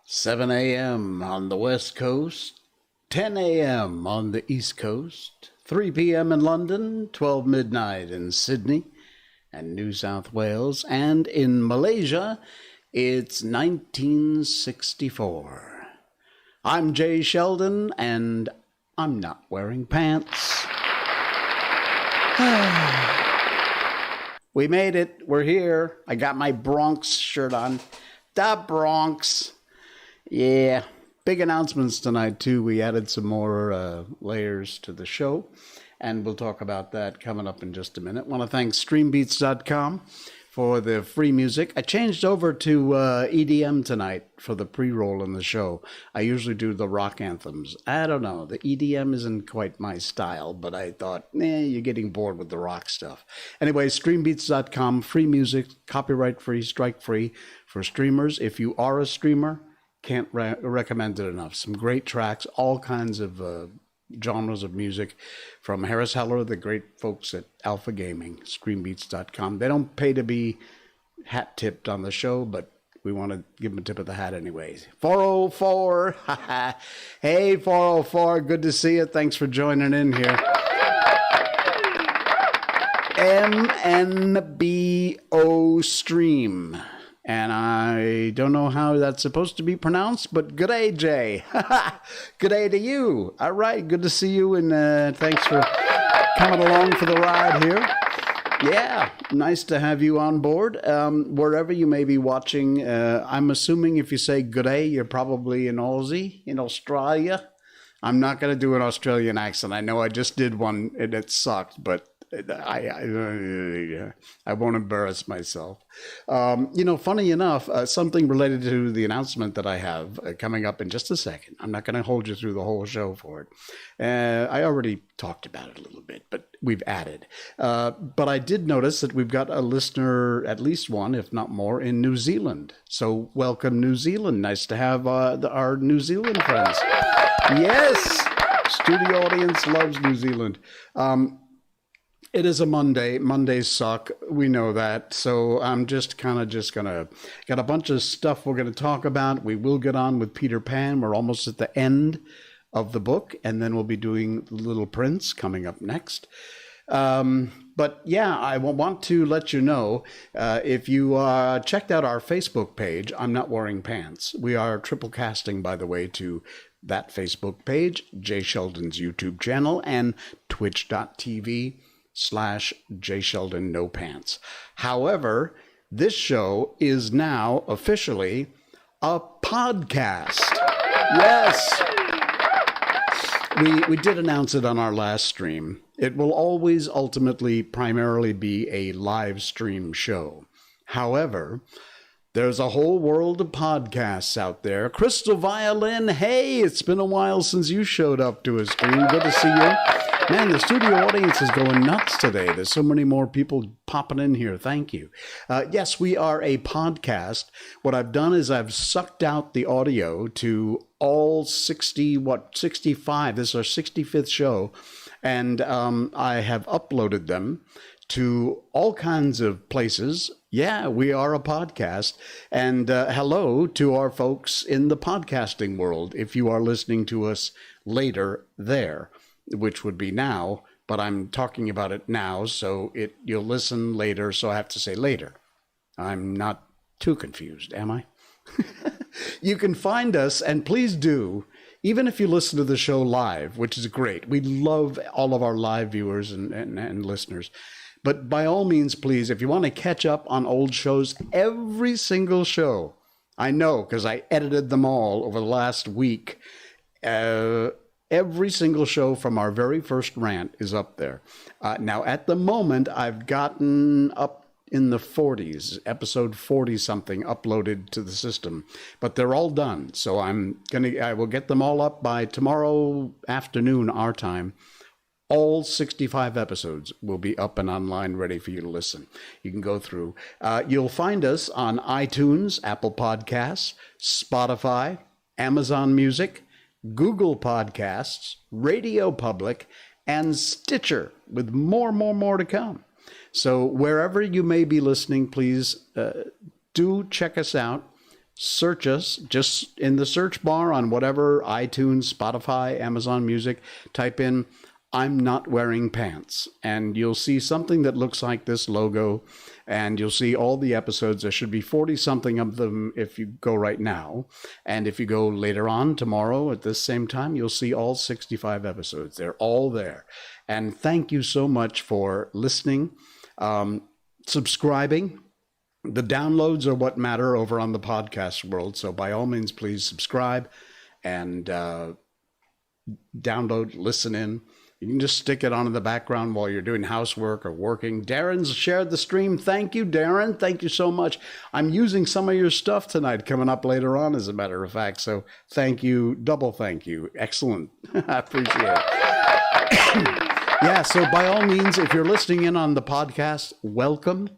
7 a.m. on the West Coast, 10 a.m. on the East Coast, 3 p.m. in London, 12 midnight in Sydney and New South Wales, and in Malaysia, it's 1964. I'm Jay Sheldon, and I'm not wearing pants. We made it. We're here. I got my Bronx shirt on. The Bronx. Yeah. Big announcements tonight, too. We added some more layers to the show, and we'll talk about that coming up in just a minute. Want to thank StreamBeats.com for the free music. I changed over to EDM tonight for the pre-roll in the show. I usually do the rock anthems. I don't know. The EDM isn't quite my style, but I thought, you're getting bored with the rock stuff. Anyway, StreamBeats.com, free music, copyright-free, strike-free for streamers. If you are a streamer, can't recommend it enough. Some great tracks, all kinds of genres of music from Harris Heller, the great folks at Alpha Gaming, StreamBeats.com. They don't pay to be hat tipped on the show, but we want to give them a tip of the hat anyways. 404. Hey, 404. Good to see you. Thanks for joining in here. MNBO Stream. And I don't know how that's supposed to be pronounced, but good day, Jay. Good day to you. All right, good to see you, and thanks for coming along for the ride here. Yeah, nice to have you on board. Wherever you may be watching, I'm assuming if you say good day, you're probably in Aussie, in Australia. I'm not going to do an Australian accent. I know I just did one, and it sucked, but I won't embarrass myself. Funny enough, something related to the announcement that I have coming up in just a second. I'm not going to hold you through the whole show for it. I already talked about it a little bit, but we've added. But I did notice that we've got a listener, at least one, if not more, in New Zealand. So welcome, New Zealand. Nice to have our New Zealand friends. Yes, studio audience loves New Zealand. It is a Monday. Mondays suck. We know that. So I'm just going to got a bunch of stuff we're going to talk about. We will get on with Peter Pan. We're almost at the end of the book, and then we'll be doing The Little Prince coming up next. But yeah, I want to let you know, if you checked out our Facebook page, I'm Not Wearing Pants. We are triple casting, by the way, to that Facebook page, Jay Sheldon's YouTube channel, and twitch.tv/Jay Sheldon No Pants. However, this show is now officially a podcast. Yes. We did announce it on our last stream. It will always ultimately primarily be a live stream show. However, there's a whole world of podcasts out there. Crystal Violin, hey, it's been a while since you showed up to a stream. Good to see you. Man, the studio audience is going nuts today. There's so many more people popping in here. Thank you. Yes, we are a podcast. What I've done is I've sucked out the audio to all 65. This is our 65th show. And I have uploaded them to all kinds of places. Yeah, we are a podcast. And hello to our folks in the podcasting world, if you are listening to us later there, which would be now, but I'm talking about it now, so you'll listen later, so I have to say later. I'm not too confused, am I? You can find us, and please do, even if you listen to the show live, which is great. We love all of our live viewers and listeners. But by all means, please, if you want to catch up on old shows, every single show, I know because I edited them all over the last week, every single show from our very first rant is up there. Now, at the moment, I've gotten up in the 40s, episode 40-something uploaded to the system. But they're all done. So I will get them all up by tomorrow afternoon, our time. All 65 episodes will be up and online, ready for you to listen. You can go through. You'll find us on iTunes, Apple Podcasts, Spotify, Amazon Music, Google Podcasts, Radio Public, and Stitcher, with more to come. So wherever you may be listening, please do check us out. search us just in the search bar on whatever iTunes, Spotify, Amazon Music, type in I'm Not Wearing Pants, and you'll see something that looks like this logo, and you'll see all the episodes. There should be 40-something of them if you go right now, and if you go later on tomorrow at this same time, you'll see all 65 episodes. They're all there. And thank you so much for listening, subscribing. The downloads are what matter over on the podcast world, so by all means, please subscribe and download, listen in. You can just stick it on in the background while you're doing housework or working. Darren's shared the stream. Thank you, Darren. Thank you so much. I'm using some of your stuff tonight coming up later on, as a matter of fact. So thank you. Double thank you. Excellent. I appreciate it. Yeah, so by all means, if you're listening in on the podcast, welcome.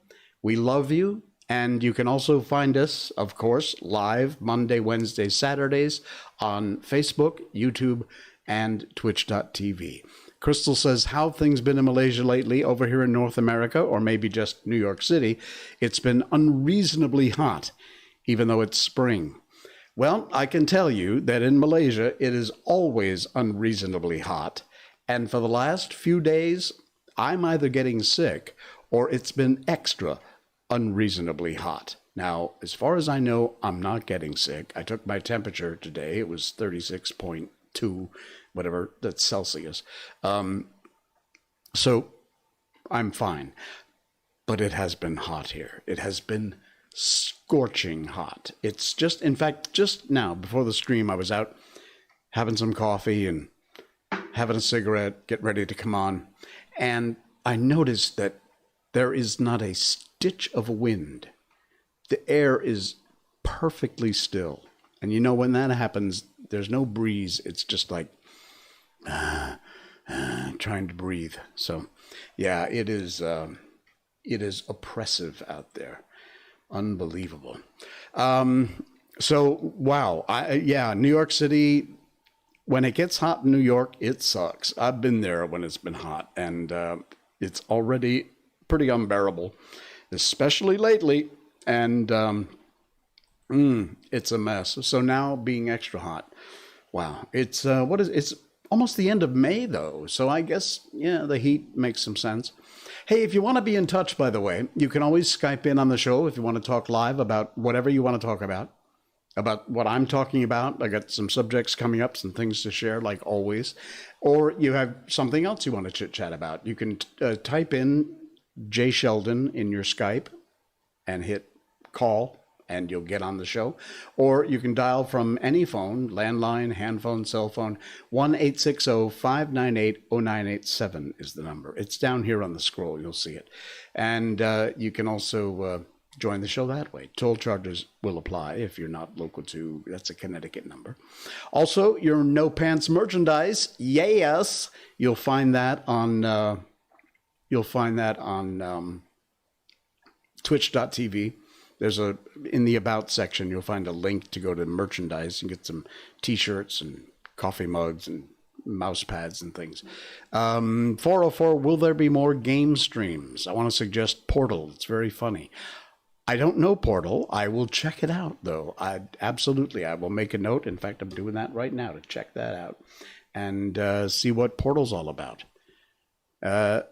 We love you. And you can also find us, of course, live Monday, Wednesday, Saturdays on Facebook, YouTube, and Twitch.tv. Crystal says, how have things been in Malaysia lately? Over here in North America, or maybe just New York City, it's been unreasonably hot, even though it's spring. Well, I can tell you that in Malaysia, it is always unreasonably hot. And for the last few days, I'm either getting sick or it's been extra unreasonably hot. Now, as far as I know, I'm not getting sick. I took my temperature today. It was 36.2, whatever, that's Celsius. So I'm fine. But it has been hot here. It has been scorching hot. It's just, in fact, just now before the stream, I was out having some coffee and having a cigarette, getting ready to come on. And I noticed that there is not a stitch of wind. The air is perfectly still. And you know, when that happens, there's no breeze. It's just like trying to breathe. So, yeah, it is oppressive out there. Unbelievable. So, wow. New York City, when it gets hot in New York, it sucks. I've been there when it's been hot, and it's already pretty unbearable, especially lately. And it's a mess. So now being extra hot. Wow. It's it's almost the end of May though. So I guess, yeah, the heat makes some sense. Hey, if you want to be in touch, by the way, you can always Skype in on the show if you want to talk live about whatever you want to talk about what I'm talking about. I got some subjects coming up, some things to share, like always. Or you have something else you want to chit chat about. You can type in Jay Sheldon in your Skype and hit call, and you'll get on the show. Or you can dial from any phone, landline, hand phone, cell phone, 1-860-598-0987 is the number. It's down here on the scroll. You'll see it. And you can also join the show that way. Toll charges will apply if you're not local to, that's a Connecticut number. Also, your No Pants merchandise, yes, you'll find that on Twitch.tv. There's in the About section, you'll find a link to go to merchandise and get some t-shirts and coffee mugs and mouse pads and things. 404, will there be more game streams? I want to suggest Portal. It's very funny. I don't know Portal. I will check it out, though. I will make a note. In fact, I'm doing that right now to check that out and see what Portal's all about. The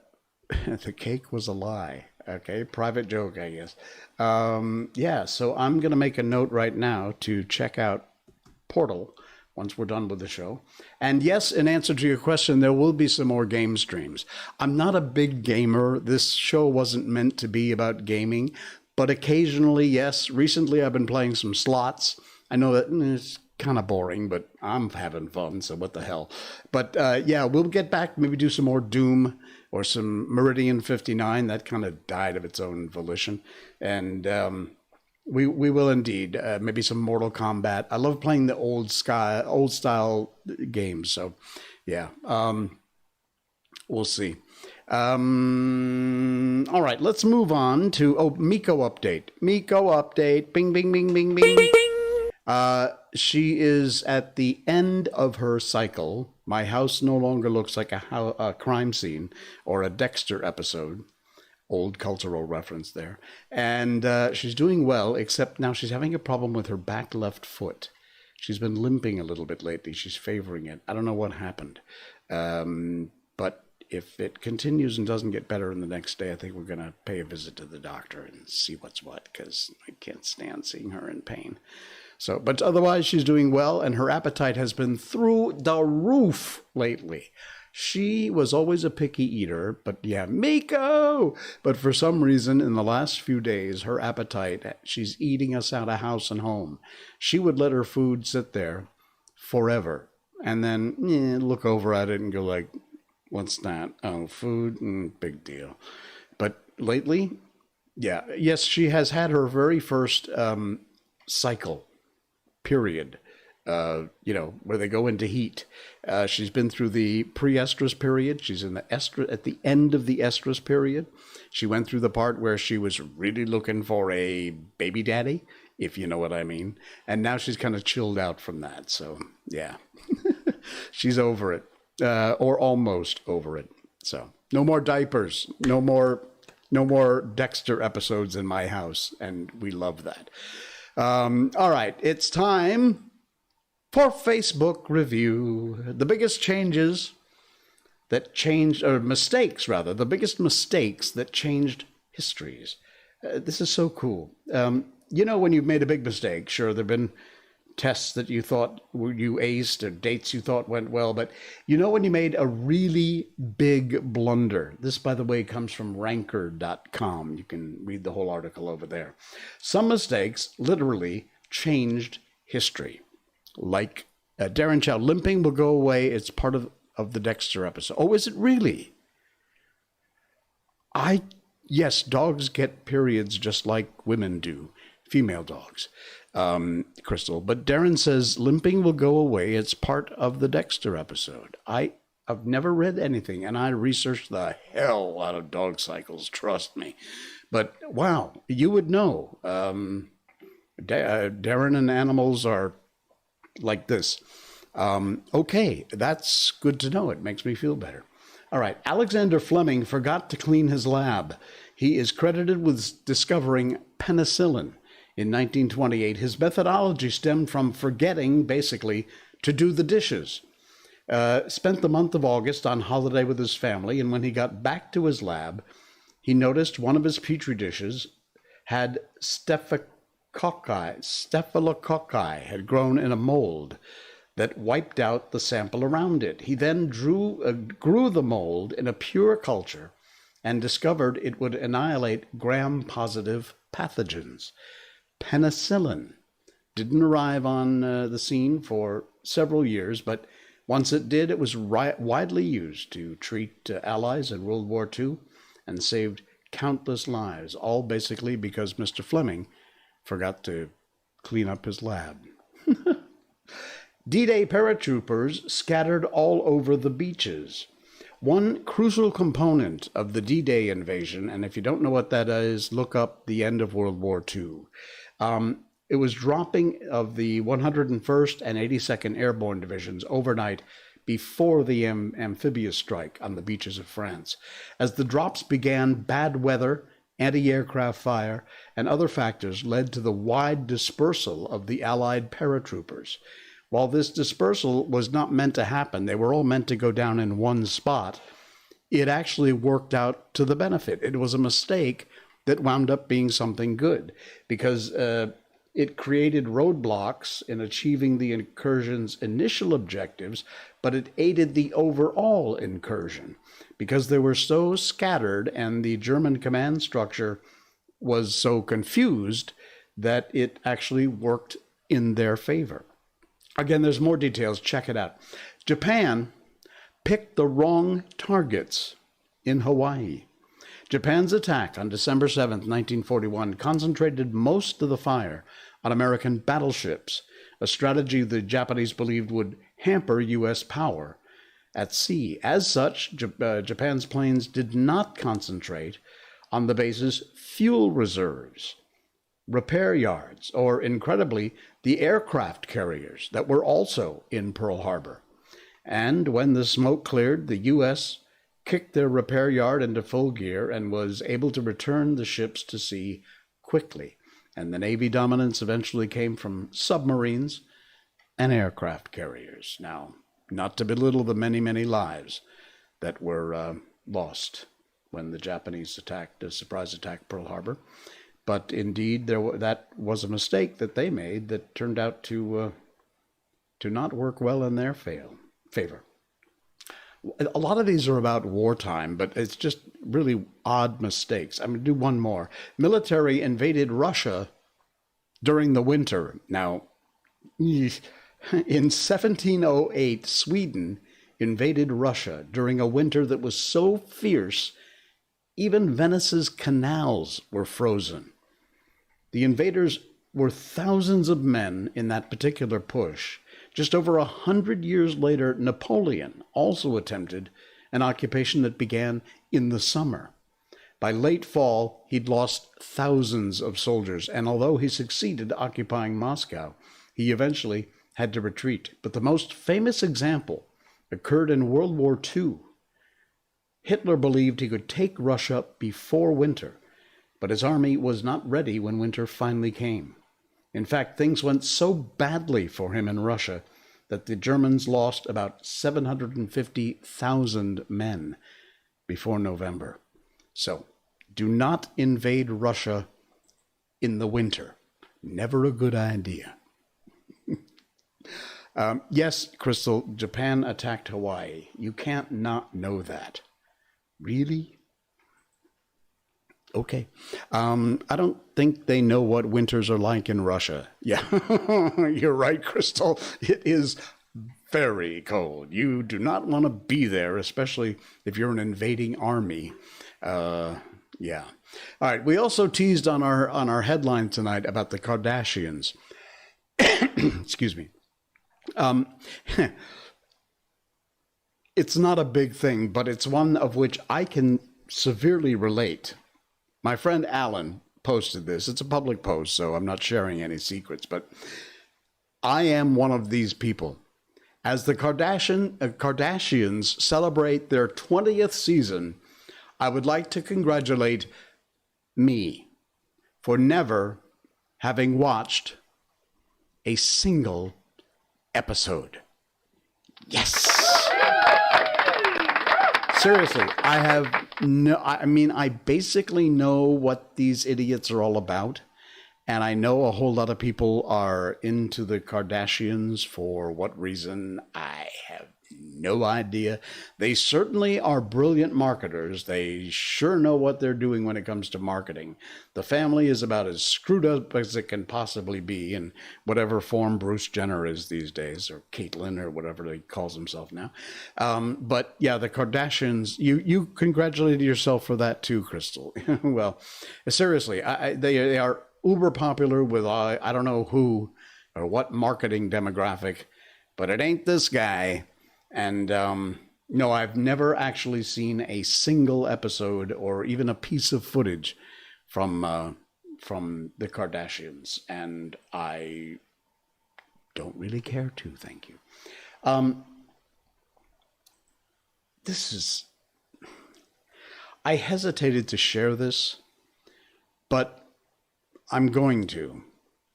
cake was a lie. Okay, private joke, I guess. So I'm going to make a note right now to check out Portal once we're done with the show. And yes, in answer to your question, there will be some more game streams. I'm not a big gamer. This show wasn't meant to be about gaming, but occasionally, yes. Recently, I've been playing some slots. I know that it's kind of boring, but I'm having fun, so what the hell. But we'll get back, maybe do some more Doom or some Meridian 59. That kind of died of its own volition. And we will indeed. Maybe some Mortal Kombat. I love playing the old style games. So, yeah, we'll see. All right, let's move on to Miko update. Bing, bing, bing, bing, bing. She is at the end of her cycle. My house no longer looks like a crime scene or a Dexter episode. Old cultural reference there. And she's doing well, except now she's having a problem with her back left foot. She's been limping a little bit lately. She's favoring it. I don't know what happened. But if it continues and doesn't get better in the next day, I think we're going to pay a visit to the doctor and see what's what, because I can't stand seeing her in pain. So, but otherwise, she's doing well, and her appetite has been through the roof lately. She was always a picky eater, but yeah, Miko! But for some reason, in the last few days, her appetite, she's eating us out of house and home. She would let her food sit there forever, and then look over at it and go like, what's that? Oh, food? Big deal. But lately, yeah, yes, she has had her very first cycle, period. Where they go into heat. She's been through the pre-estrus period. She's in the at the end of the estrus period. She went through the part where she was really looking for a baby daddy, if you know what I mean. And now she's kind of chilled out from that. So, yeah, she's over it, or almost over it. So, no more diapers, no more Dexter episodes in my house, and we love that. All right, it's time for Facebook review. The biggest changes that changed, or mistakes rather, the biggest mistakes that changed histories. This is so cool. When you've made a big mistake, sure, there have been tests that you thought you aced or dates you thought went well, but when you made a really big blunder. This, by the way, comes from ranker.com. You can read the whole article over there. Some mistakes literally changed history. Like Darren Chow, limping will go away. It's part of the Dexter episode. Oh, is it really? Yes, dogs get periods just like women do, female dogs, Crystal. But Darren says limping will go away. It's part of the Dexter episode. I've never read anything, and I researched the hell out of dog cycles, trust me. But wow, you would know. Darren and animals are like this. Okay, that's good to know. It makes me feel better. All right, Alexander Fleming forgot to clean his lab. He is credited with discovering penicillin in 1928. His methodology stemmed from forgetting, basically, to do the dishes. Spent the month of August on holiday with his family, and when he got back to his lab, he noticed one of his petri dishes had Staphylococci had grown in a mold that wiped out the sample around it. He then grew the mold in a pure culture and discovered it would annihilate gram-positive pathogens. Penicillin didn't arrive on the scene for several years, but once it did, it was widely used to treat allies in World War II and saved countless lives, all basically because Mr. Fleming forgot to clean up his lab. D-Day paratroopers scattered all over the beaches. One crucial component of the D-Day invasion, and if you don't know what that is, look up the end of World War II. It was dropping of the 101st and 82nd Airborne Divisions overnight before the amphibious strike on the beaches of France. As the drops began, bad weather, anti-aircraft fire, and other factors led to the wide dispersal of the Allied paratroopers. While this dispersal was not meant to happen, they were all meant to go down in one spot, it actually worked out to the benefit. It was a mistake that wound up being something good, because it created roadblocks in achieving the incursion's initial objectives, but it aided the overall incursion, because they were so scattered and the German command structure was so confused that it actually worked in their favor. Again, there's more details. Check it out. Japan picked the wrong targets in Hawaii. Japan's attack on December 7th, 1941, concentrated most of the fire on American battleships, a strategy the Japanese believed would hamper U.S. power at sea. As such, Japan's planes did not concentrate on the base's fuel reserves, repair yards, or, incredibly, the aircraft carriers that were also in Pearl Harbor. And when the smoke cleared, the U.S. kicked their repair yard into full gear and was able to return the ships to sea quickly. And the Navy dominance eventually came from submarines and aircraft carriers. Now, not to belittle the many, many lives that were lost when the Japanese attacked, a surprise attack Pearl Harbor, but indeed that was a mistake that they made that turned out to not work well in their favor. A lot of these are about wartime, but it's just really odd mistakes. I'm going to do one more. Military invaded Russia during the winter. Now, in 1708, Sweden invaded Russia during a winter that was so fierce, even Venice's canals were frozen. The invaders were thousands of men in that particular push. Just over 100 years later, Napoleon also attempted an occupation that began in the summer. By late fall, he'd lost thousands of soldiers, and although he succeeded occupying Moscow, he eventually had to retreat. But the most famous example occurred in World War II. Hitler believed he could take Russia before winter, but his army was not ready when winter finally came. In fact, things went so badly for him in Russia that the Germans lost about 750,000 men before November. So, do not invade Russia in the winter. Never a good idea. Yes, Crystal, Japan attacked Hawaii. You can't not know that. Really? Okay. I don't think they know what winters are like in Russia. Yeah, you're right, Crystal. It is very cold. You do not want to be there, especially if you're an invading army. Yeah. All right. We also teased on our headline tonight about the Kardashians. Excuse me. It's not a big thing, but it's one of which I can severely relate. My friend Alan posted this. It's a public post, so I'm not sharing any secrets, but I am one of these people. As the Kardashians celebrate their 20th season, I would like to congratulate me for never having watched a single episode. Yes! Seriously, I basically know what these idiots are all about. And I know a whole lot of people are into the Kardashians. For what reason, I have no idea. They certainly are brilliant marketers. They sure know what they're doing when it comes to marketing. The family is about as screwed up as it can possibly be in whatever form Bruce Jenner is these days, or Caitlyn, or whatever he calls himself now. But yeah, the Kardashians, you congratulated yourself for that too, Crystal. Well, seriously, they are uber popular with I don't know who or what marketing demographic, but it ain't this guy. And no, I've never actually seen a single episode or even a piece of footage from the Kardashians, and I don't really care to. Thank you. I hesitated to share this, but I'm going to,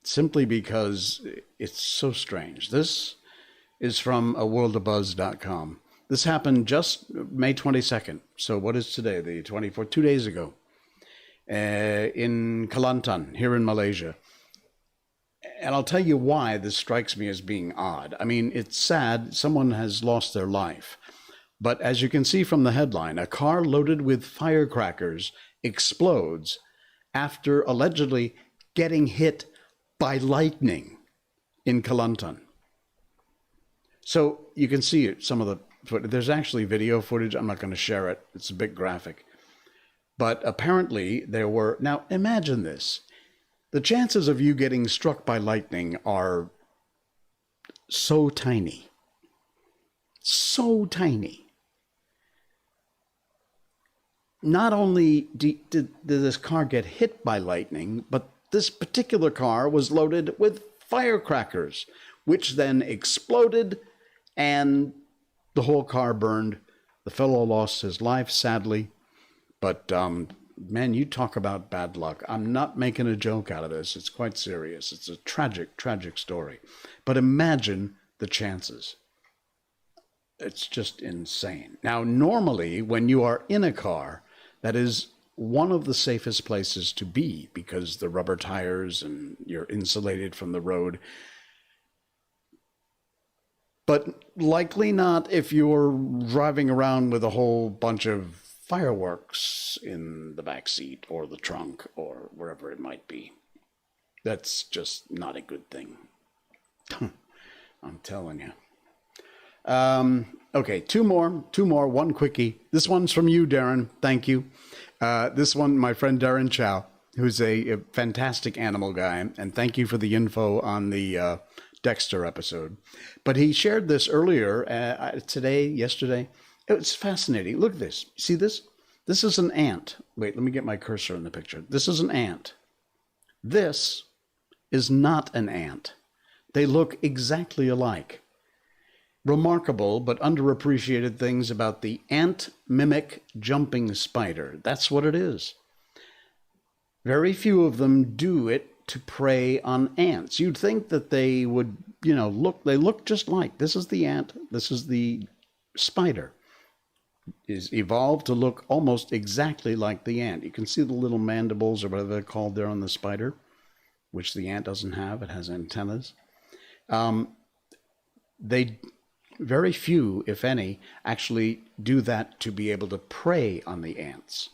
simply because it's so strange. This is from aworldofbuzz.com. This happened just May 22nd. So what is today? The 24th, 2 days ago, in Kelantan, here in Malaysia. And I'll tell you why this strikes me as being odd. I mean, it's sad. Someone has lost their life. But as you can see from the headline, a car loaded with firecrackers explodes after allegedly getting hit by lightning in Kelantan. So you can see some of the footage. There's actually video footage. I'm not going to share it. It's a bit graphic. But apparently there were... Now imagine this. The chances of you getting struck by lightning are so tiny. So tiny. Not only did this car get hit by lightning, but this particular car was loaded with firecrackers, which then exploded and the whole car burned The fellow lost his life, sadly. But, man, you talk about bad luck. I'm not making a joke out of this. It's quite serious. It's a tragic, tragic story. But imagine the chances. It's just insane. Now, normally, when you are in a car, that is one of the safest places to be because the rubber tires and you're insulated from the road. But likely not if you're driving around with a whole bunch of fireworks in the back seat or the trunk or wherever it might be. That's just not a good thing. I'm telling you. Okay, two more, one quickie. This one's from you, Darren. Thank you. This one, my friend Darren Chow, who's a fantastic animal guy, and thank you for the info on the Dexter episode. But he shared this earlier, yesterday. It was fascinating. Look at this. See this? This is an ant. Wait, let me get my cursor in the picture. This is an ant. This is not an ant. They look exactly alike. Remarkable but underappreciated things about the ant mimic jumping spider. That's what it is. Very few of them do it to prey on ants. You'd think that they would, they look just like. This is the ant, this is the spider. Is evolved to look almost exactly like the ant. You can see the little mandibles or whatever they're called there on the spider, which the ant doesn't have. It has antennas. Very few, if any, actually do that to be able to prey on the ants.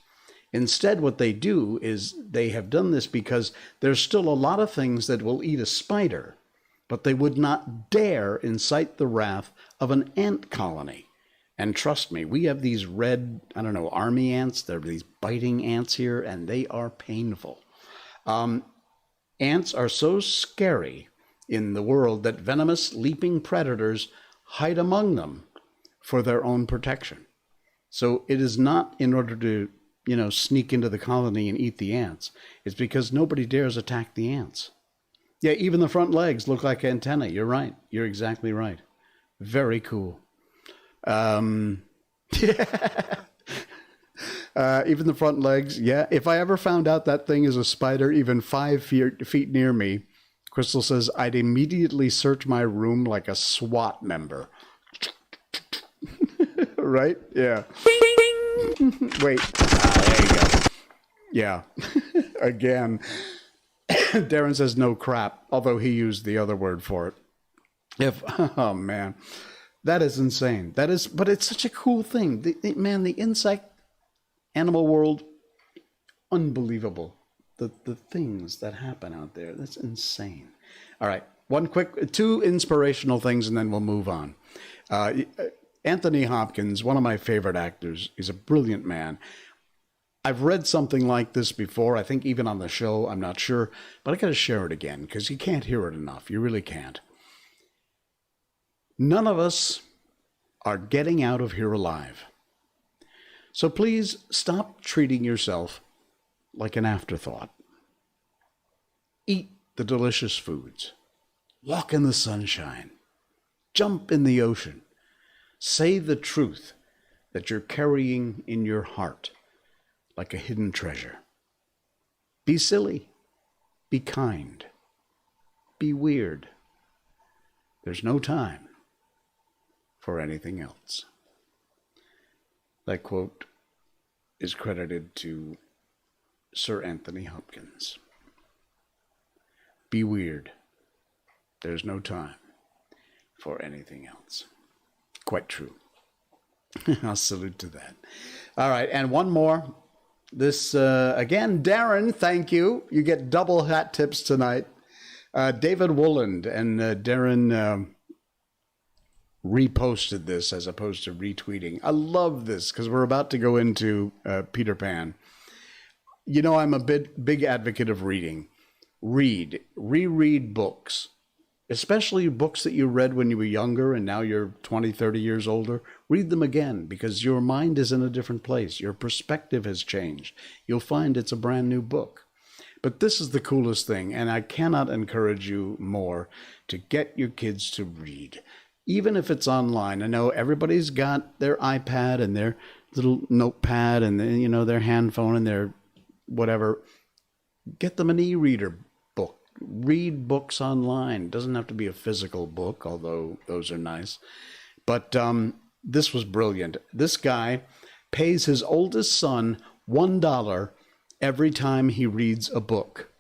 Instead, what they do is they have done this because there's still a lot of things that will eat a spider, but they would not dare incite the wrath of an ant colony. And trust me, we have these red, army ants. They're these biting ants here, and they are painful. Ants are so scary in the world that venomous leaping predators hide among them for their own protection. So it is not in order to, sneak into the colony and eat the ants. It's because nobody dares attack the ants. Yeah, even the front legs look like antennae. You're right. You're exactly right. Very cool. Even the front legs. Yeah. If I ever found out that thing is a spider, even 5 feet near me, Crystal says, I'd immediately search my room like a SWAT member. Right? Yeah. Wait. There you go. Yeah. Again. Darren says no crap, although he used the other word for it. Oh man. That is insane. But it's such a cool thing. The insect animal world, unbelievable. The things that happen out there, that's insane. All right, two inspirational things, and then we'll move on. Anthony Hopkins, one of my favorite actors, he's a brilliant man. I've read something like this before, I think even on the show, I'm not sure, but I got to share it again because you can't hear it enough. You really can't. None of us are getting out of here alive. So please stop treating yourself like an afterthought. Eat the delicious foods. Walk in the sunshine. Jump in the ocean. Say the truth that you're carrying in your heart like a hidden treasure. Be silly. Be kind. Be weird. There's no time for anything else. That quote is credited to Sir Anthony Hopkins. Be weird. There's no time for anything else. Quite true. I'll salute to that. All right, and one more. This, again, Darren, thank you. You get double hat tips tonight. David Wooland and Darren reposted this as opposed to retweeting. I love this because we're about to go into Peter Pan. I'm a big advocate of reading. Reread books, especially books that you read when you were younger and now you're 20, 30 years older. Read them again because your mind is in a different place. Your perspective has changed. You'll find it's a brand new book. But this is the coolest thing, and I cannot encourage you more to get your kids to read. even if it's online. I know everybody's got their iPad and their little notepad and then, their hand phone and their whatever. Get them an e-reader book. Read books online. It doesn't have to be a physical book, although those are nice. But this was brilliant. This guy pays his oldest son $1 every time he reads a book.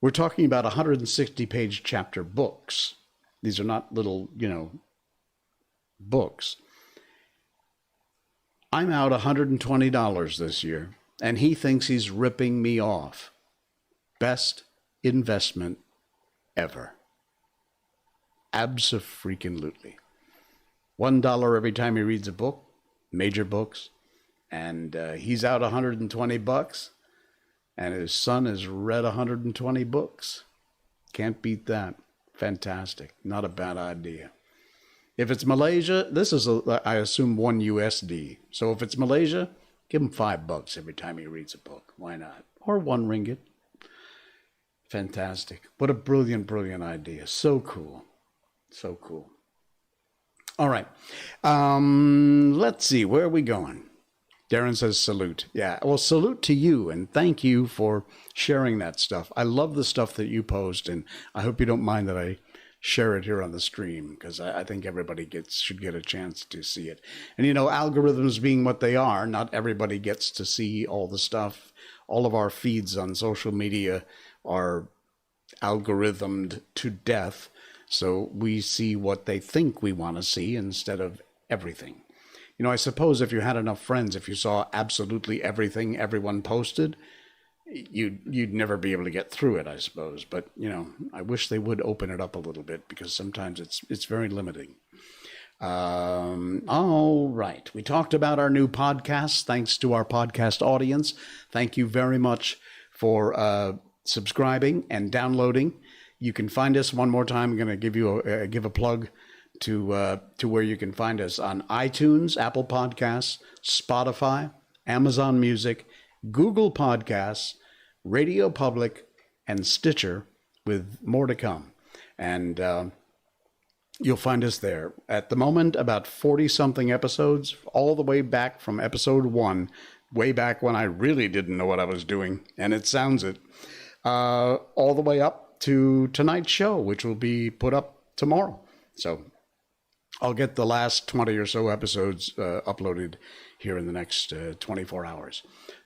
We're talking about 160-page chapter books. These are not little, books. I'm out $120 this year, and he thinks he's ripping me off. Best investment ever. Abso-freaking-lutely. $1 every time he reads a book, major books, and he's out $120, and his son has read 120 books. Can't beat that. Fantastic. Not a bad idea. If it's Malaysia, this is, I assume, $1 USD. So if it's Malaysia, give him $5 every time he reads a book. Why not? Or 1 ringgit. Fantastic. What a brilliant, brilliant idea. So cool. So cool. All right. Let's see. Where are we going? Darren says salute. Yeah. Well, salute to you, and thank you for sharing that stuff. I love the stuff that you post, and I hope you don't mind that I share it here on the stream, because I think everybody should get a chance to see it. And, algorithms being what they are, not everybody gets to see all the stuff. All of our feeds on social media are algorithmed to death, so we see what they think we want to see instead of everything. I suppose if you had enough friends, if you saw absolutely everything everyone posted, you'd never be able to get through it, I suppose. But, I wish they would open it up a little bit, because sometimes it's very limiting. All right. We talked about our new podcast. Thanks to our podcast audience. Thank you very much for subscribing and downloading. You can find us one more time. I'm going to give a plug to where you can find us on iTunes, Apple Podcasts, Spotify, Amazon Music, Google Podcasts, Radio Public, and Stitcher, with more to come. And you'll find us there. At the moment, about 40-something episodes, all the way back from episode 1, way back when I really didn't know what I was doing, and it sounds it, all the way up to tonight's show, which will be put up tomorrow. So I'll get the last 20 or so episodes uploaded here in the next 24 hours.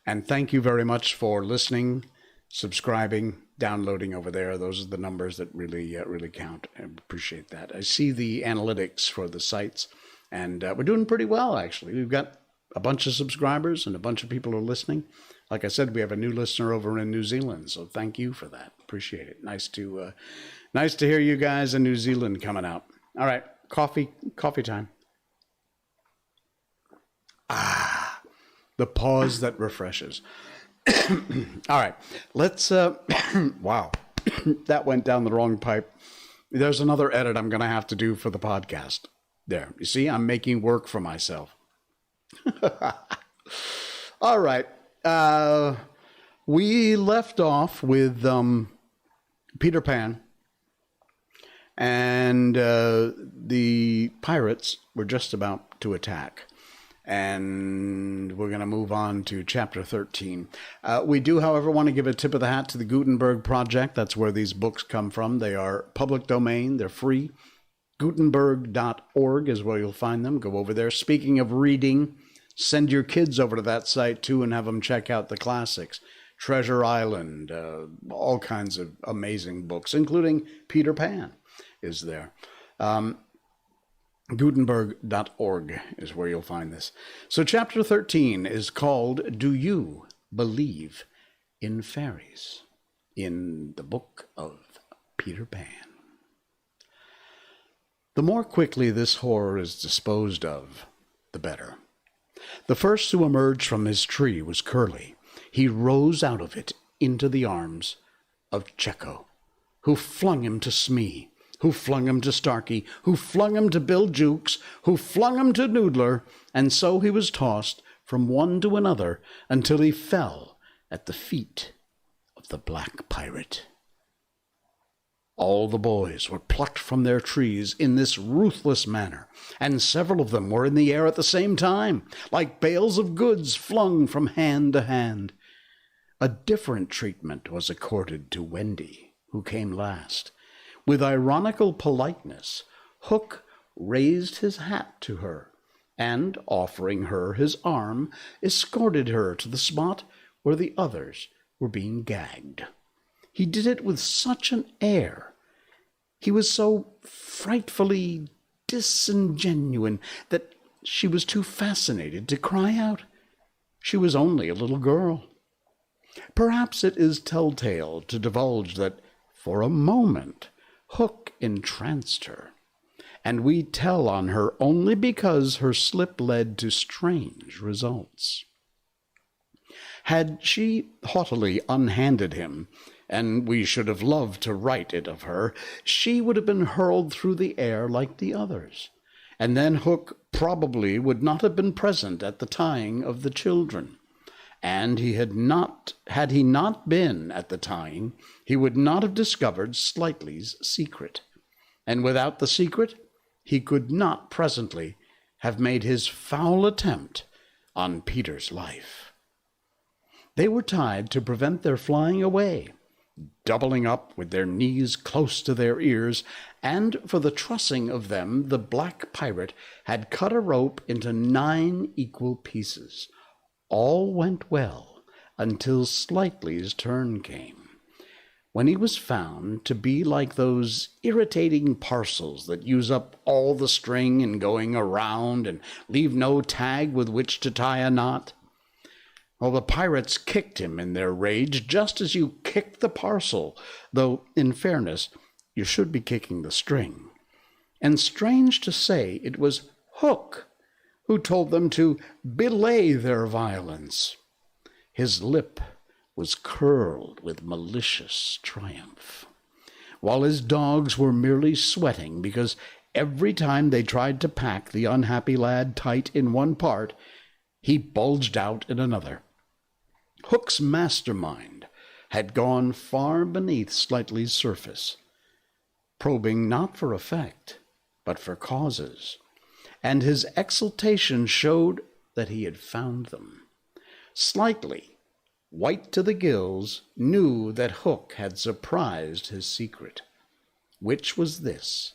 And thank you very much for listening, subscribing, downloading over there. Those are the numbers that really count. I appreciate that. I see the analytics for the sites, and we're doing pretty well, actually. We've got a bunch of subscribers and a bunch of people are listening. Like I said, we have a new listener over in New Zealand, so thank you for that. Appreciate it. Nice to hear you guys in New Zealand coming out. All right. Coffee time. The pause that refreshes. All right, let's, wow, that went down the wrong pipe. There's another edit I'm going to have to do for the podcast. There, you see, I'm making work for myself. All right, we left off with Peter Pan. And the pirates were just about to attack. And we're going to move on to chapter 13. We do, however, want to give a tip of the hat to the Gutenberg Project. That's where these books come from. They are public domain. They're free. Gutenberg.org is where you'll find them. Go over there. Speaking of reading, send your kids over to that site, too, and have them check out the classics. Treasure Island, all kinds of amazing books, including Peter Pan is there. Gutenberg.org is where you'll find this. So chapter 13 is called, Do You Believe in Fairies? In the book of Peter Pan. The more quickly this horror is disposed of, the better. The first to emerge from his tree was Curly. He rose out of it into the arms of Checo, who flung him to Smee, who flung him to Starkey, who flung him to Bill Jukes, who flung him to Noodler, and so he was tossed from one to another until he fell at the feet of the Black Pirate. All the boys were plucked from their trees in this ruthless manner, and several of them were in the air at the same time, like bales of goods flung from hand to hand. A different treatment was accorded to Wendy, who came last. With ironical politeness, Hook raised his hat to her, and, offering her his arm, escorted her to the spot where the others were being gagged. He did it with such an air, he was so frightfully disingenuine, that she was too fascinated to cry out. She was only a little girl. Perhaps it is telltale to divulge that, for a moment, Hook entranced her, and we tell on her only because her slip led to strange results. Had she haughtily unhanded him, and we should have loved to write it of her, she would have been hurled through the air like the others, and then Hook probably would not have been present at the tying of the children. And had he not been at the tying, he would not have discovered Slightly's secret. And without the secret, he could not presently have made his foul attempt on Peter's life. They were tied to prevent their flying away, doubling up with their knees close to their ears, and for the trussing of them the black pirate had cut a rope into 9 equal pieces. All went well until Slightly's turn came, when he was found to be like those irritating parcels that use up all the string in going around and leave no tag with which to tie a knot. Well, the pirates kicked him in their rage, just as you kick the parcel, though, in fairness, you should be kicking the string. And strange to say, it was Hook who told them to belay their violence. His lip was curled with malicious triumph, while his dogs were merely sweating because every time they tried to pack the unhappy lad tight in one part, he bulged out in another. Hook's mastermind had gone far beneath Slightly's surface, probing not for effect, but for causes, and his exultation showed that he had found them. Slightly, white to the gills, knew that Hook had surprised his secret, which was this,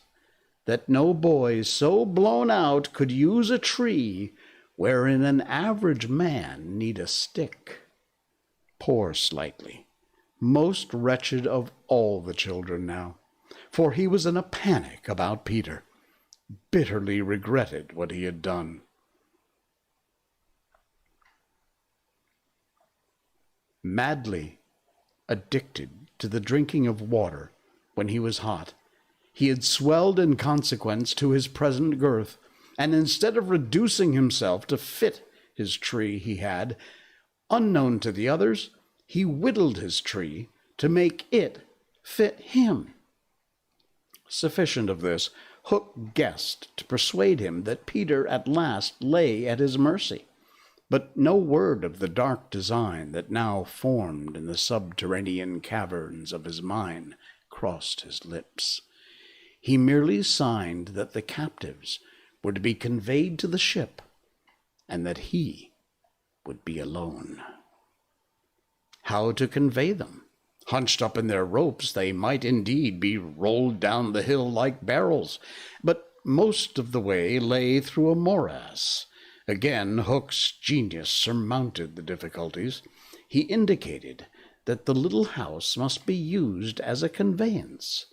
that no boy so blown out could use a tree wherein an average man need a stick. Poor Slightly, most wretched of all the children now, for he was in a panic about Peter, bitterly regretted what he had done. Madly addicted to the drinking of water when he was hot, he had swelled in consequence to his present girth, and instead of reducing himself to fit his tree he had, unknown to the others, he whittled his tree to make it fit him. Sufficient of this, Hook guessed to persuade him that Peter at last lay at his mercy, but no word of the dark design that now formed in the subterranean caverns of his mind crossed his lips. He merely signed that the captives were to be conveyed to the ship, and that he would be alone. How to convey them? Hunched up in their ropes, they might indeed be rolled down the hill like barrels, but most of the way lay through a morass. Again, Hook's genius surmounted the difficulties. He indicated that the little house must be used as a conveyance.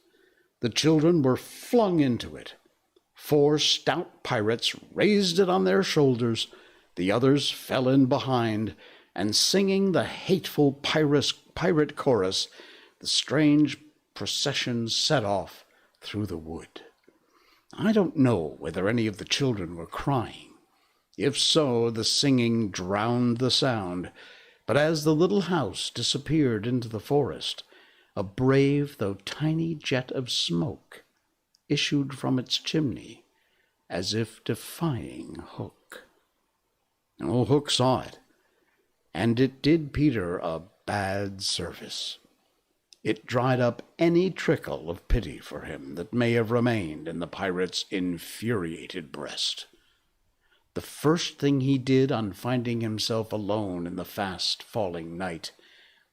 The children were flung into it. 4 stout pirates raised it on their shoulders. The others fell in behind, and singing the hateful pirate chorus, the strange procession set off through the wood. I don't know whether any of the children were crying. If so, the singing drowned the sound, but as the little house disappeared into the forest, a brave though tiny jet of smoke issued from its chimney, as if defying Hook. Oh, Hook saw it, and it did Peter a bad service. It dried up any trickle of pity for him that may have remained in the pirate's infuriated breast. The first thing he did on finding himself alone in the fast-falling night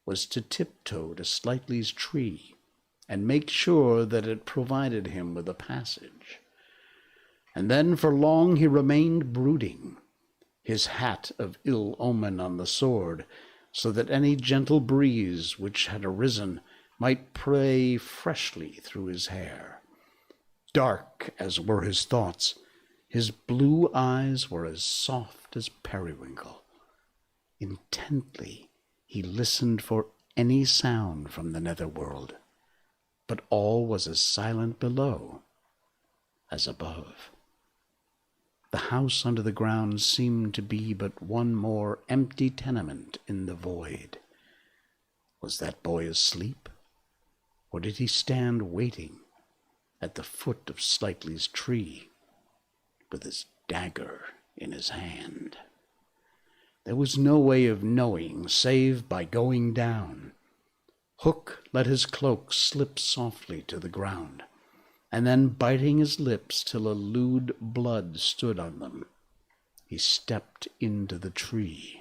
was to tiptoe to Slightly's tree and make sure that it provided him with a passage. And then for long he remained brooding, his hat of ill omen on the sword, so that any gentle breeze which had arisen might play freshly through his hair. Dark as were his thoughts, his blue eyes were as soft as periwinkle. Intently he listened for any sound from the netherworld, but all was as silent below as above. The house under the ground seemed to be but one more empty tenement in the void. Was that boy asleep, or did he stand waiting at the foot of Slightly's tree, with his dagger in his hand? There was no way of knowing save by going down. Hook let his cloak slip softly to the ground, and then biting his lips till a lewd blood stood on them, he stepped into the tree.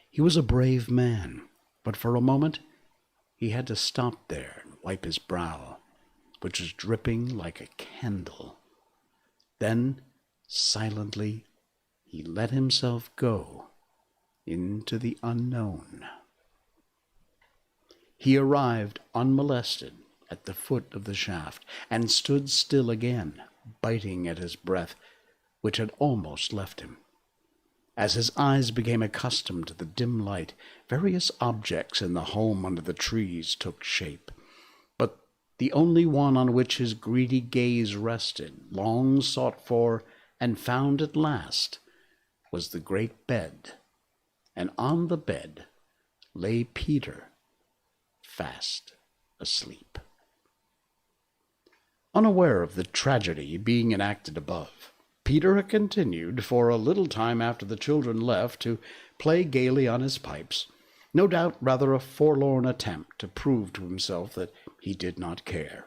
He was a brave man, but for a moment he had to stop there and wipe his brow, which was dripping like a candle. Then, silently, he let himself go into the unknown. He arrived unmolested at the foot of the shaft, and stood still again, biting at his breath, which had almost left him. As his eyes became accustomed to the dim light, various objects in the home under the trees took shape, but the only one on which his greedy gaze rested, long sought for and found at last, was the great bed, and on the bed lay Peter, fast asleep. Unaware of the tragedy being enacted above, Peter had continued for a little time after the children left to play gaily on his pipes, no doubt rather a forlorn attempt to prove to himself that he did not care.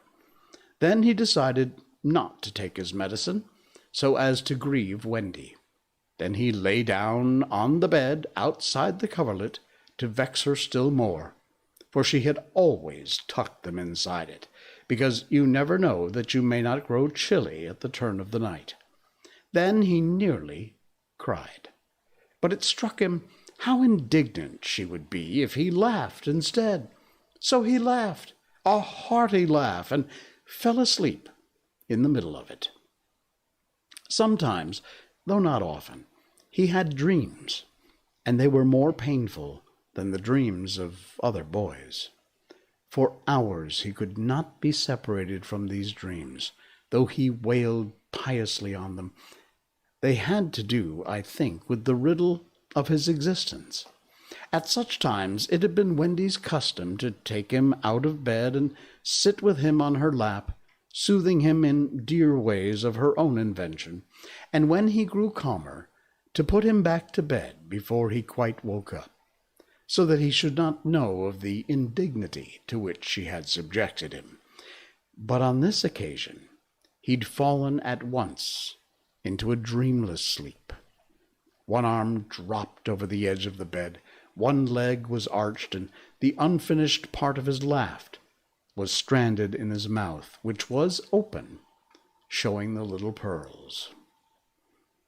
Then he decided not to take his medicine, so as to grieve Wendy. Then he lay down on the bed outside the coverlet to vex her still more, for she had always tucked them inside it, because you never know that you may not grow chilly at the turn of the night. Then he nearly cried, but it struck him how indignant she would be if he laughed instead. So he laughed, a hearty laugh, and fell asleep in the middle of it. Sometimes, though not often, he had dreams, and they were more painful than the dreams of other boys. For hours he could not be separated from these dreams, though he wailed piously on them. They had to do, I think, with the riddle of his existence. At such times it had been Wendy's custom to take him out of bed and sit with him on her lap, soothing him in dear ways of her own invention, and when he grew calmer, to put him back to bed before he quite woke up, so that he should not know of the indignity to which she had subjected him. But on this occasion he'd fallen at once into a dreamless sleep. One arm dropped over the edge of the bed, one leg was arched, and the unfinished part of his laugh was stranded in his mouth, which was open, showing the little pearls.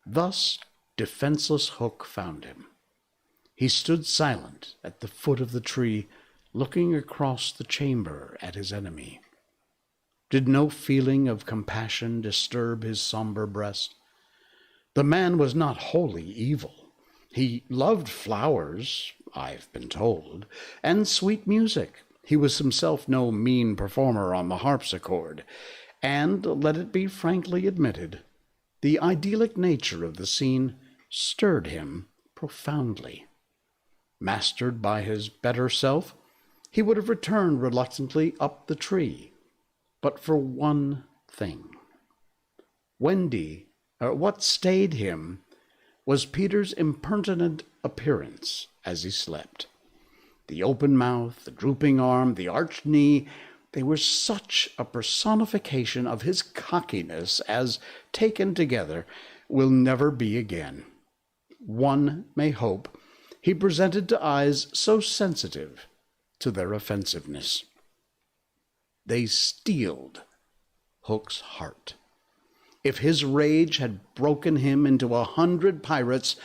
Thus defenseless Hook found him. He stood silent at the foot of the tree, looking across the chamber at his enemy. Did no feeling of compassion disturb his somber breast? The man was not wholly evil. He loved flowers, I've been told, and sweet music. He was himself no mean performer on the harpsichord, and, let it be frankly admitted, the idyllic nature of the scene stirred him profoundly. Mastered by his better self, he would have returned reluctantly up the tree, but for one thing. What stayed him was Peter's impertinent appearance as he slept. The open mouth, the drooping arm, the arched knee, they were such a personification of his cockiness as, taken together, will never be again. One may hope he presented to eyes so sensitive to their offensiveness. They steeled Hook's heart. If his rage had broken him into 100 pirates,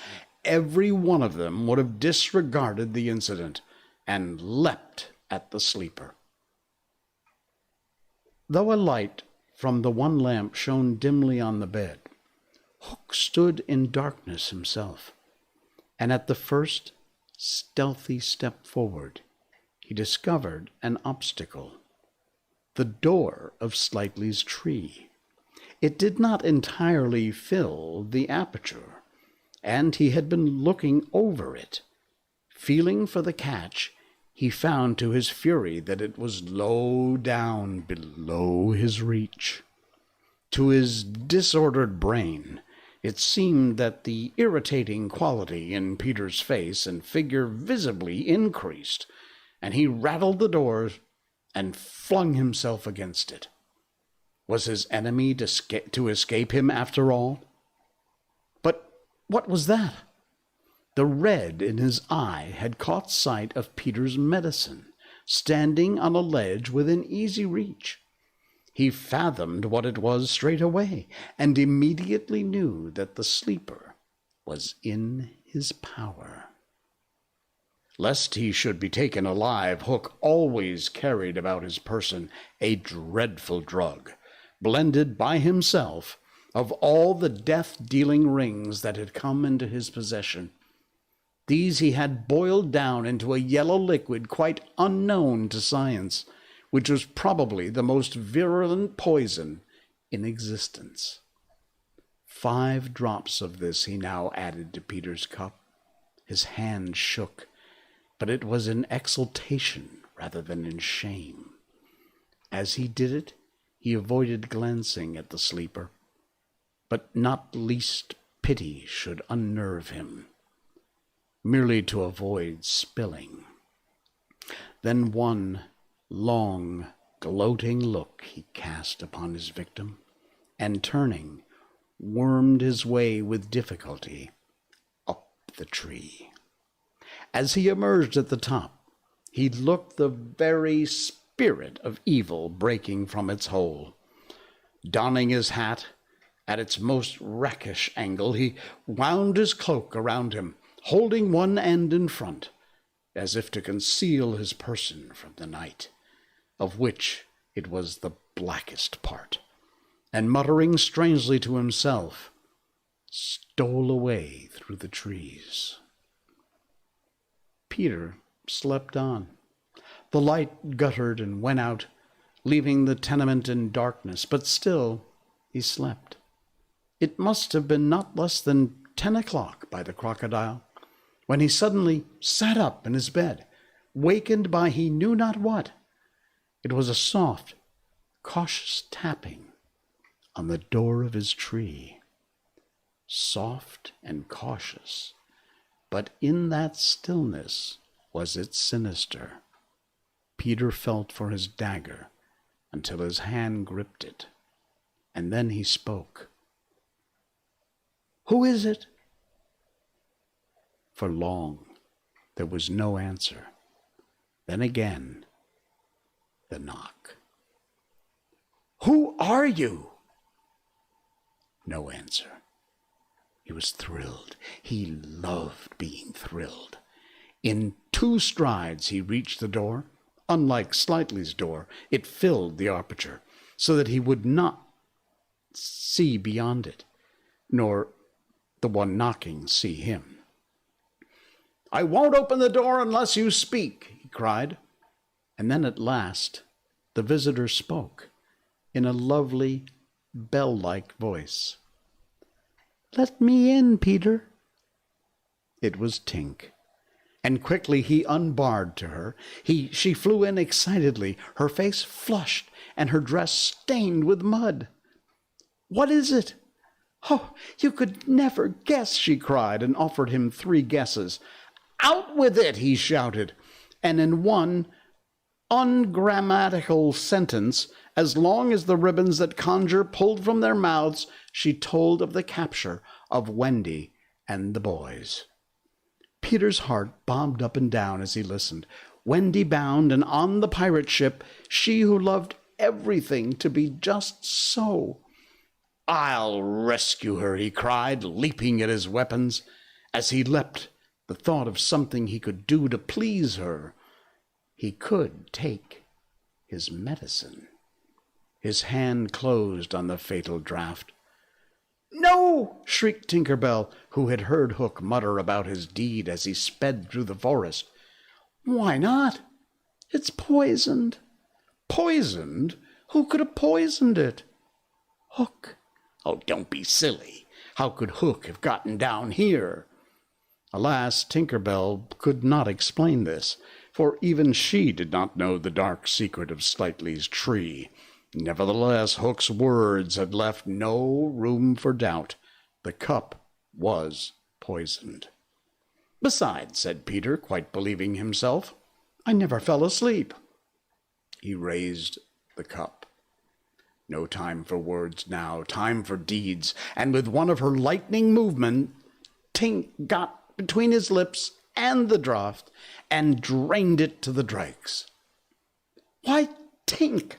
every one of them would have disregarded the incident and leapt at the sleeper. Though a light from the one lamp shone dimly on the bed, Hook stood in darkness himself, and at the first stealthy step forward, he discovered an obstacle: the door of Slightly's tree. It did not entirely fill the aperture, and he had been looking over it. Feeling for the catch, he found to his fury that it was low down below his reach. To his disordered brain, it seemed that the irritating quality in Peter's face and figure visibly increased, and he rattled the door and flung himself against it. Was his enemy to escape him after all? But what was that? The red in his eye had caught sight of Peter's medicine, standing on a ledge within easy reach. He fathomed what it was straight away, and immediately knew that the sleeper was in his power. Lest he should be taken alive, Hook always carried about his person a dreadful drug, blended by himself of all the death-dealing rings that had come into his possession. These he had boiled down into a yellow liquid quite unknown to science, which was probably the most virulent poison in existence. 5 drops of this he now added to Peter's cup. His hand shook, but it was in exultation rather than in shame. As he did it, he avoided glancing at the sleeper, but not lest pity should unnerve him, merely to avoid spilling. Then one long, gloating look he cast upon his victim, and turning, wormed his way with difficulty up the tree. As he emerged at the top, he looked the very spirit of evil breaking from its hole. Donning his hat at its most rakish angle, he wound his cloak around him, holding one end in front, as if to conceal his person from the night, of which it was the blackest part, and muttering strangely to himself, stole away through the trees. Peter slept on. The light guttered and went out, leaving the tenement in darkness, but still he slept. It must have been not less than 10 o'clock by the crocodile, when he suddenly sat up in his bed, wakened by he knew not what. It was a soft, cautious tapping on the door of his tree. Soft and cautious, but in that stillness was it sinister. Peter felt for his dagger until his hand gripped it, and then he spoke. "Who is it?" For long there was no answer. Then again the knock. "Who are you?" No answer. He was thrilled. He loved being thrilled. In 2 strides he reached the door. Unlike Slightly's door, it filled the aperture, so that he would not see beyond it, nor the one knocking see him. "I won't open the door unless you speak," he cried. And then at last the visitor spoke in a lovely, bell-like voice. "Let me in, Peter." It was Tink, and quickly he unbarred to her. She flew in excitedly, her face flushed and her dress stained with mud. "What is it?" "Oh, you could never guess," she cried, and offered him 3 guesses. "Out with it," he shouted, and in one ungrammatical sentence, as long as the ribbons that Conjure pulled from their mouths, she told of the capture of Wendy and the boys. Peter's heart bobbed up and down as he listened. Wendy bound and on the pirate ship, she who loved everything to be just so. "I'll rescue her," he cried, leaping at his weapons. As he leapt, the thought of something he could do to please her. He could take his medicine. His hand closed on the fatal draught. "No!" shrieked Tinker Bell, who had heard Hook mutter about his deed as he sped through the forest. "Why not? It's poisoned." "Poisoned? Who could have poisoned it?" "Hook." "Oh, don't be silly. How could Hook have gotten down here?" Alas, Tinker Bell could not explain this, for even she did not know the dark secret of Slightly's tree. Nevertheless, Hook's words had left no room for doubt. The cup was poisoned. "Besides," said Peter, quite believing himself, "I never fell asleep." He raised the cup. No time for words now, time for deeds, and with one of her lightning movements, Tink got between his lips and the draught and drained it to the dregs. "Why, Tink,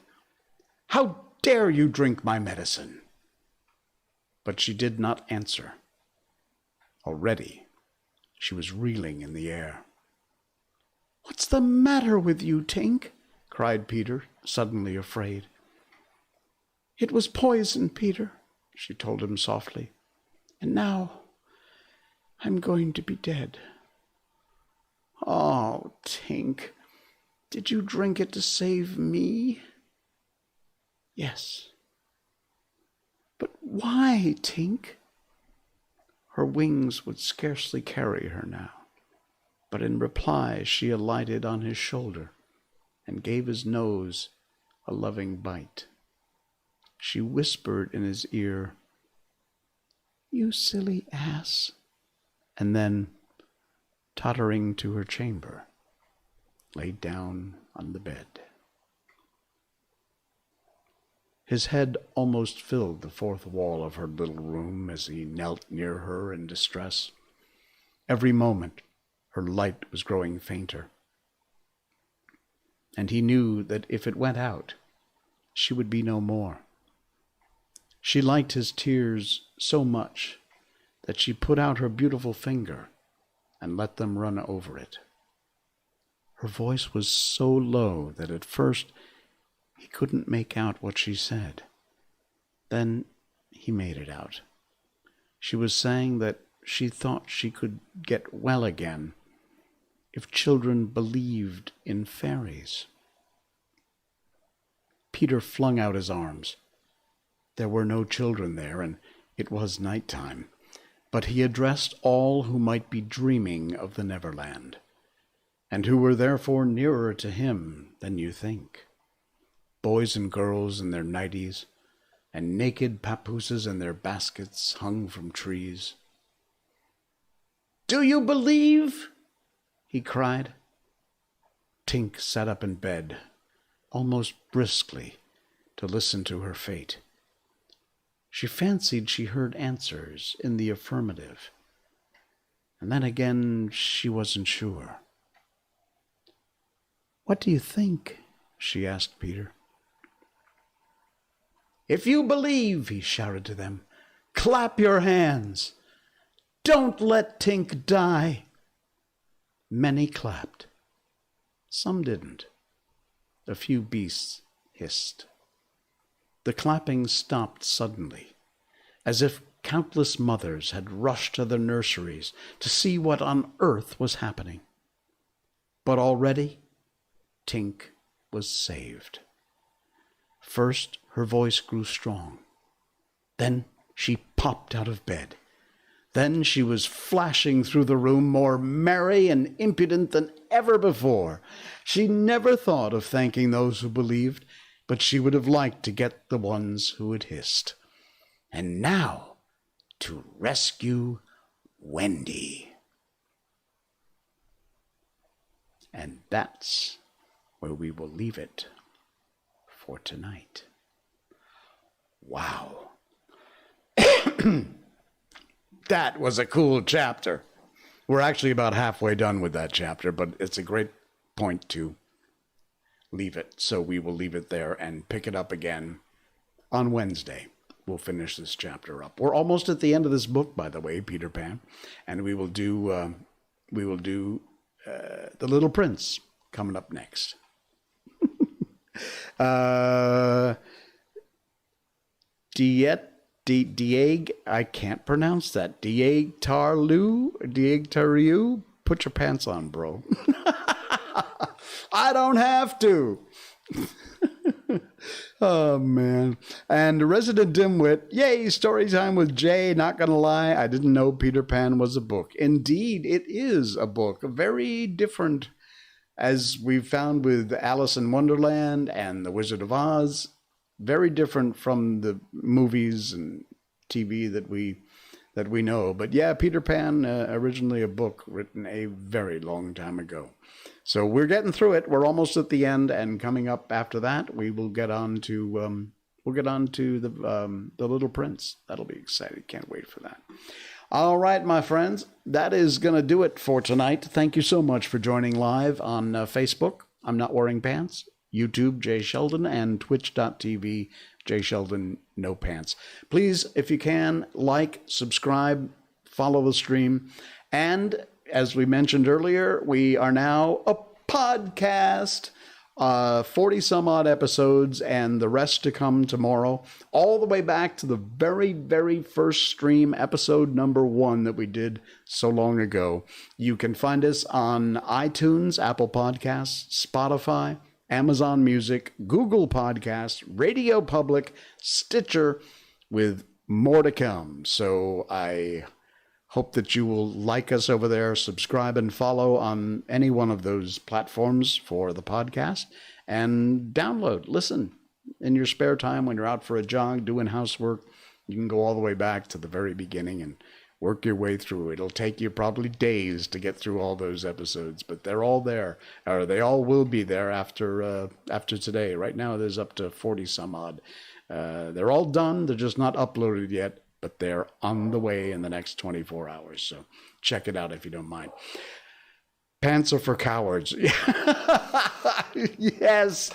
how dare you drink my medicine?" But she did not answer. Already she was reeling in the air. "What's the matter with you, Tink?" cried Peter, suddenly afraid. "It was poison, Peter," she told him softly, "and now I'm going to be dead." "Oh, Tink, did you drink it to save me?" "Yes." "But why, Tink?" Her wings would scarcely carry her now, but in reply she alighted on his shoulder and gave his nose a loving bite. She whispered in his ear, "You silly ass," and then, tottering to her chamber, lay down on the bed. His head almost filled the fourth wall of her little room as he knelt near her in distress. Every moment her light was growing fainter, and he knew that if it went out, she would be no more. She liked his tears so much that she put out her beautiful finger and let them run over it. Her voice was so low that at first he couldn't make out what she said. Then he made it out. She was saying that she thought she could get well again if children believed in fairies. Peter flung out his arms. There were no children there, and it was night-time, but he addressed all who might be dreaming of the Neverland, and who were therefore nearer to him than you think. Boys and girls in their nighties, and naked papooses in their baskets hung from trees. "Do you believe?" he cried. Tink sat up in bed, almost briskly, to listen to her fate. She fancied she heard answers in the affirmative, and then again she wasn't sure. "What do you think?" she asked Peter. "If you believe," he shouted to them, "clap your hands. Don't let Tink die." Many clapped. Some didn't. A few beasts hissed. The clapping stopped suddenly, as if countless mothers had rushed to their nurseries to see what on earth was happening. But already Tink was saved. First her voice grew strong. Then she popped out of bed. Then she was flashing through the room, more merry and impudent than ever before. She never thought of thanking those who believed, but she would have liked to get the ones who had hissed. And now to rescue Wendy. And that's where we will leave it for tonight. Wow. That was a cool chapter. We're actually about halfway done with that chapter, but it's a great point to leave it. So we will leave it there and pick it up again on Wednesday. We'll finish this chapter up. We're almost at the end of this book, by the way, Peter Pan, and we will do The Little Prince coming up next. Dieg, I can't pronounce that. Dieg Tariu, put your pants on, bro. I don't have to. Oh, man. And Resident Dimwit, yay, story time with Jay. Not gonna lie, I didn't know Peter Pan was a book. Indeed, it is a book. Very different, as we've found with Alice in Wonderland and The Wizard of Oz. Very different from the movies and TV that we know. But yeah, Peter Pan, originally a book written a very long time ago. So we're getting through it. We're almost at the end, and coming up after that, we will get on to the Little Prince. That'll be exciting. Can't wait for that. All right, my friends, that is going to do it for tonight. Thank you so much for joining live on Facebook. I'm Not Wearing Pants, YouTube, Jay Sheldon, and twitch.tv, Jay Sheldon, No Pants. Please, if you can, like, subscribe, follow the stream. And as we mentioned earlier, we are now a podcast, 40 some odd episodes, and the rest to come tomorrow, all the way back to the very, very first stream, episode number 1 that we did so long ago. You can find us on iTunes, Apple Podcasts, Spotify, Amazon Music, Google Podcasts, Radio Public, Stitcher, with more to come. So I hope that you will like us over there, subscribe and follow on any one of those platforms for the podcast, and download, listen in your spare time when you're out for a jog, doing housework. You can go all the way back to the very beginning and work your way through. It'll take you probably days to get through all those episodes, but they're all there, or they all will be there after today. Right now, there's up to 40 some odd. They're all done. They're just not uploaded yet, but they're on the way in the next 24 hours. So check it out if you don't mind. Pants are for cowards. Yes.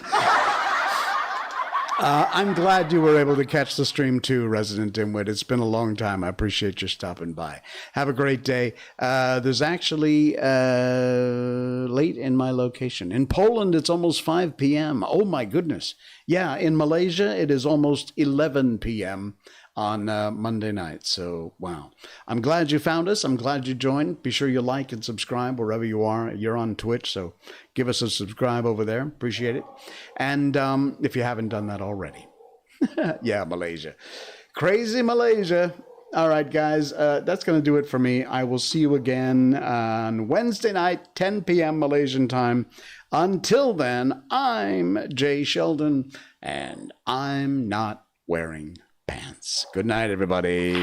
I'm glad you were able to catch the stream too, Resident Dimwit. It's been a long time. I appreciate you stopping by. Have a great day. There's actually late in my location. In Poland, it's almost 5 p.m. Oh, my goodness. Yeah, in Malaysia, it is almost 11 p.m. on Monday night. So, wow. I'm glad you found us. I'm glad you joined. Be sure you like and subscribe wherever you are. You're on Twitch, so give us a subscribe over there. Appreciate it. And if you haven't done that already. Yeah, Malaysia. Crazy Malaysia. All right, guys. That's going to do it for me. I will see you again on Wednesday night, 10 p.m. Malaysian time. Until then, I'm Jay Sheldon, and I'm not wearing pants. Good night, everybody.